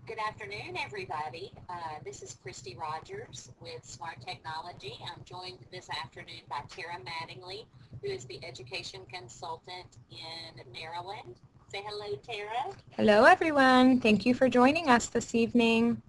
Good afternoon, everybody. This is Christy Rogers with Smart Technology. I'm joined this afternoon by Tara Mattingly, who is the education consultant in Maryland. Say hello, Tara. Hello, everyone. Thank you for joining us this evening.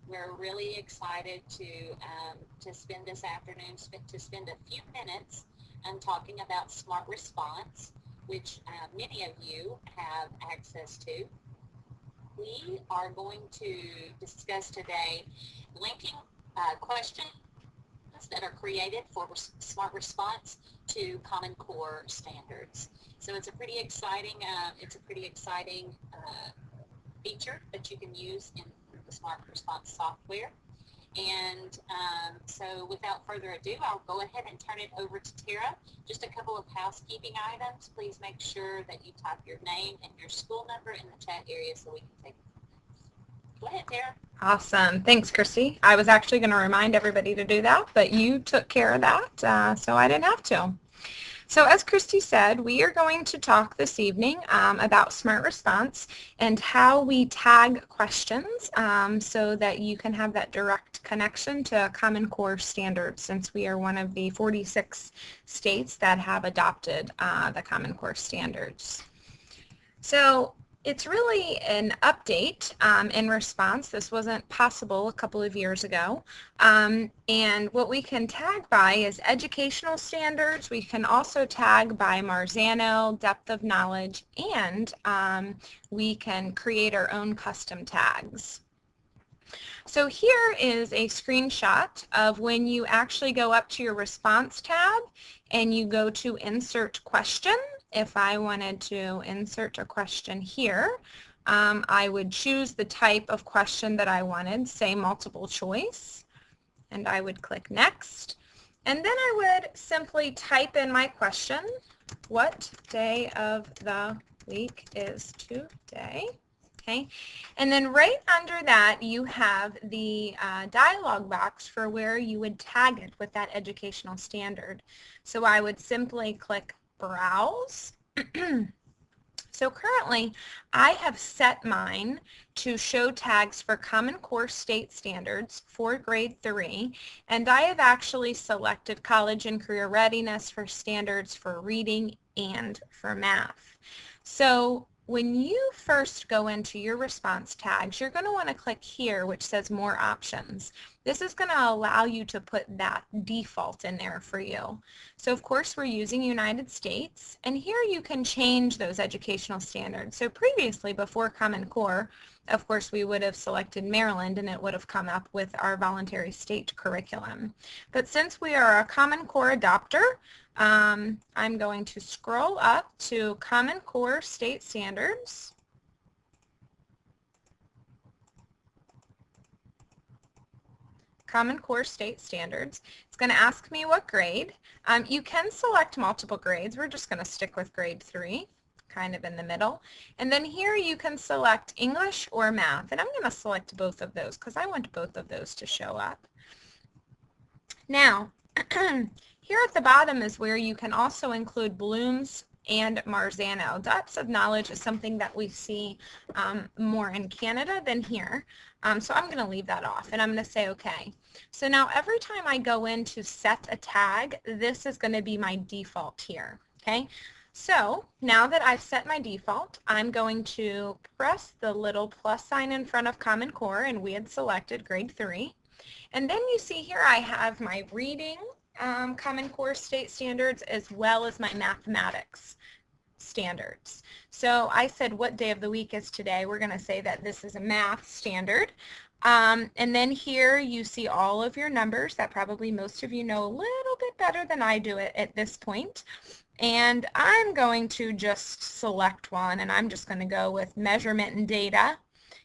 We're really excited to spend this afternoon to spend a few minutes talking about Smart Response, which many of you have access to. We are going to discuss today linking questions that are created for Smart Response to Common Core standards. So it's a pretty exciting feature that you can use in the Smart Response software. And so without further ado, I'll go ahead and turn it over to Tara. Just a couple of housekeeping items. Please make sure that you type your name and your school number in the chat area so we can take it. Go ahead, Tara. Awesome. Thanks, Christy. I was actually going to remind everybody to do that, but you took care of that, so I didn't have to. So as Christy said, we are going to talk this evening about Smart Response and how we tag questions so that you can have that direct connection to Common Core standards, since we are one of the 46 states that have adopted the Common Core standards. So it's really an update in response. This wasn't possible a couple of years ago. And what we can tag by is educational standards. We can also tag by Marzano, depth of knowledge, and we can create our own custom tags. So here is a screenshot of when you actually go up to your response tab and you go to insert question. If I wanted to insert a question here, I would choose the type of question that I wanted, say multiple choice, and I would click next. And then I would simply type in my question, what day of the week is today? Okay, and then right under that you have the dialog box for where you would tag it with that educational standard. So I would simply click browse. So currently I have set mine to show tags for Common Core state standards for grade 3, and I have actually selected college and career readiness for standards for reading and for math. So when you first go into your response tags, you're going to want to click here, which says more options. This is going to allow you to put that default in there for you. So of course we're using United States, and here you can change those educational standards. So previously, before Common Core, of course we would have selected Maryland and it would have come up with our voluntary state curriculum. But since we are a Common Core adopter, I'm going to scroll up to Common Core State Standards. Common Core State Standards. It's going to ask me what grade. You can select multiple grades. We're just going to stick with grade 3, kind of in the middle. And then here you can select English or math. And I'm going to select both of those because I want both of those to show up. Now, here at the bottom is where you can also include Bloom's and Marzano. Depths of knowledge is something that we see more in Canada than here. So I'm going to leave that off and I'm going to say OK. So now every time I go in to set a tag, this is going to be my default here. Okay. So now that I've set my default, I'm going to press the little plus sign in front of Common Core, and we had selected grade 3. And then you see here I have my reading Common Core state standards as well as my mathematics standards. So I said what day of the week is today. We're going to say that this is a math standard. And then here you see all of your numbers that probably most of you know a little bit better than I do it at this point. And I'm going to just select one, and I'm just going to go with measurement and data.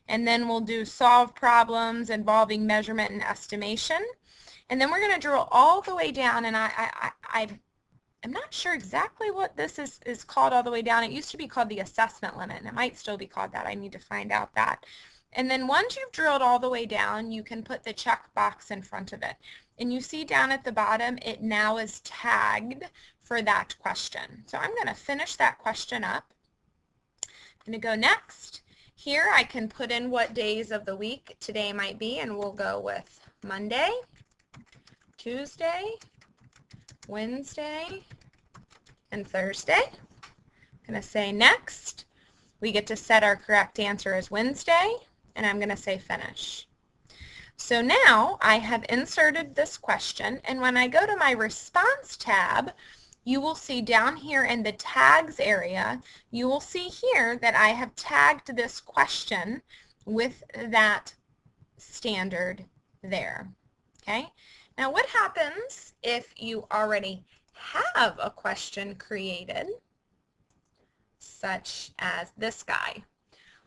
And then we'll do solve problems involving measurement and estimation. And then we're going to drill all the way down, and I'm not sure exactly what this is called all the way down. It used to be called the assessment limit, and it might still be called that. I need to find out that. And then once you've drilled all the way down, you can put the check box in front of it. And you see down at the bottom, it now is tagged for that question. So I'm going to finish that question up. I'm going to go next. Here I can put in what days of the week today might be, and we'll go with Monday, Tuesday, Wednesday, and Thursday. I'm going to say next. We get to set our correct answer as Wednesday, and I'm going to say finish. So now I have inserted this question, and when I go to my response tab, you will see down here in the tags area, you will see here that I have tagged this question with that standard there. Okay? Now what happens if you already have a question created, such as this guy?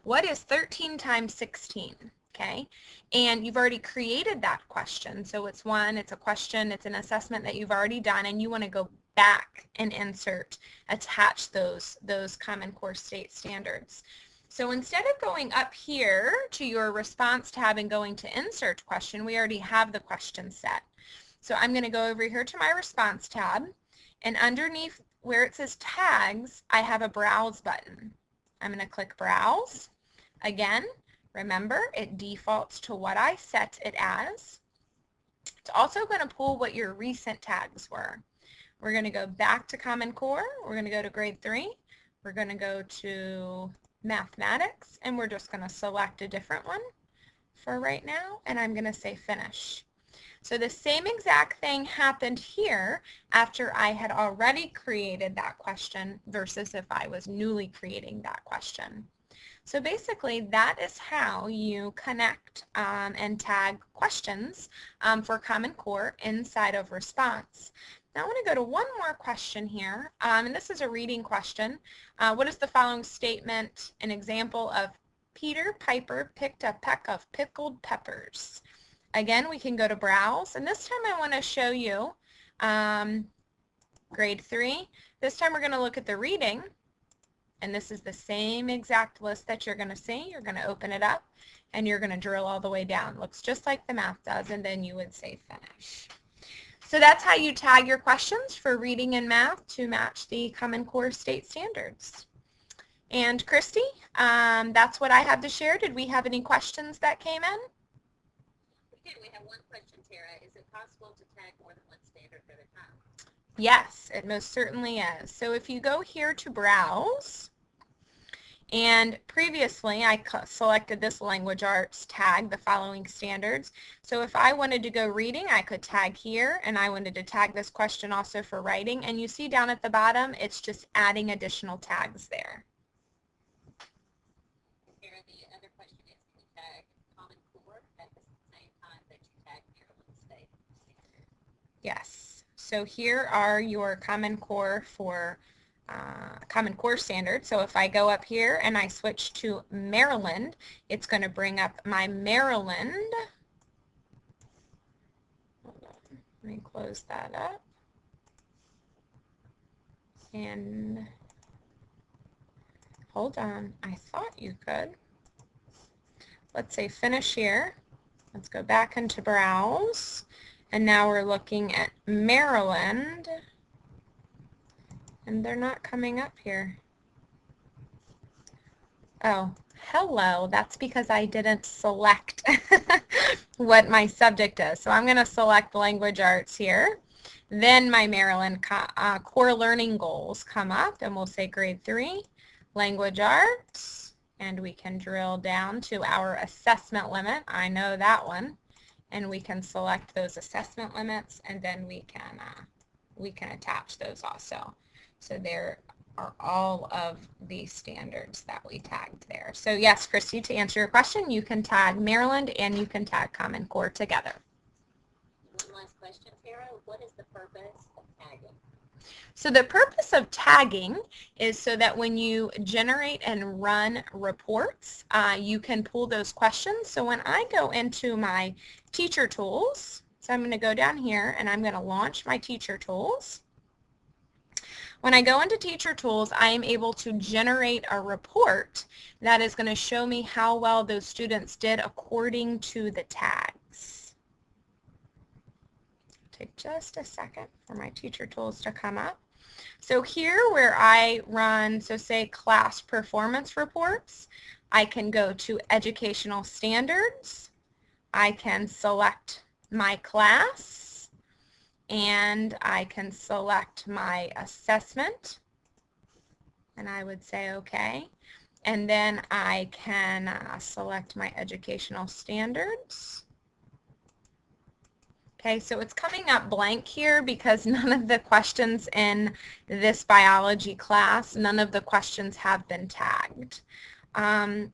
What is 13 times 16? Okay, and you've already created that question, so it's a question, it's an assessment that you've already done, and you want to go back and attach those Common Core state standards. So instead of going up here to your response tab and going to insert question, we already have the question set. So I'm going to go over here to my response tab, and underneath where it says tags, I have a browse button. I'm going to click browse. Again, remember, it defaults to what I set it as. It's also going to pull what your recent tags were. We're going to go back to Common Core. We're going to go to grade 3. We're going to go to mathematics, and we're just going to select a different one for right now, and I'm going to say finish. So the same exact thing happened here after I had already created that question versus if I was newly creating that question. So basically, that is how you connect and tag questions for Common Core inside of Response. Now I want to go to one more question here, and this is a reading question. What is the following statement an example of? Peter Piper picked a peck of pickled peppers. Again, we can go to Browse, and this time I want to show you grade 3. This time we're going to look at the reading. And this is the same exact list that you're going to see. You're going to open it up, and you're going to drill all the way down. Looks just like the math does, and then you would say finish. So that's how you tag your questions for reading and math to match the Common Core state standards. And Christy, that's what I have to share. Did we have any questions that came in? We did. We have one question, Tara. Is it possible to tag more than one standard at a time? Yes, it most certainly is. So if you go here to Browse, and previously I selected this language arts tag, the following standards. So if I wanted to go reading, I could tag here, and I wanted to tag this question also for writing. And you see down at the bottom, it's just adding additional tags there. Tara, the other question is, can you tag Common Core at the same time that you tag Maryland State? Yes. So here are your Common Core for Common Core standards. So if I go up here and I switch to Maryland, it's going to bring up my Maryland. Hold on. Let me close that up. And hold on. I thought you could. Let's say finish here. Let's go back into Browse. And now we're looking at Maryland. And they're not coming up here. Oh, hello. That's because I didn't select what my subject is. So I'm going to select language arts here. Then my Maryland core learning goals come up, and we'll say grade 3, language arts. And we can drill down to our assessment limit. I know that one. And we can select those assessment limits, and then we can attach those also. So there are all of the standards that we tagged there. So yes, Christy, to answer your question, you can tag Maryland and you can tag Common Core together. One last question, Tara. What is the purpose of tagging? So the purpose of tagging is so that when you generate and run reports, you can pull those questions. So when I go into my teacher tools, so I'm going to go down here and I'm going to launch my teacher tools. When I go into Teacher Tools, I am able to generate a report that is going to show me how well those students did according to the tags. Take just a second for my Teacher Tools to come up. So here where I run, so say class performance reports, I can go to educational standards. I can select my class, and I can select my assessment, and I would say okay. And then I can select my educational standards. Okay, so it's coming up blank here because none of the questions in this biology class, none of the questions have been tagged. I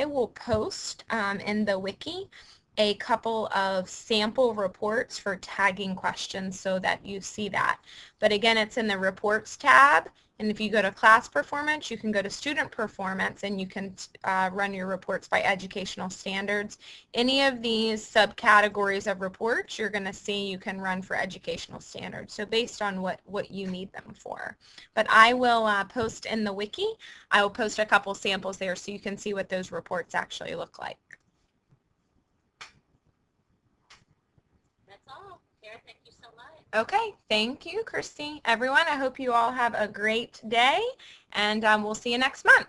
will post in the wiki a couple of sample reports for tagging questions so that you see that. But again, it's in the reports tab, and if you go to class performance, you can go to student performance, and you can run your reports by educational standards. Any of these subcategories of reports you're going to see you can run for educational standards, so based on what you need them for. But I will post in the wiki. I will post a couple samples there so you can see what those reports actually look like. That's all. Kara, thank you so much. Okay, thank you, Christy. Everyone, I hope you all have a great day, and we'll see you next month.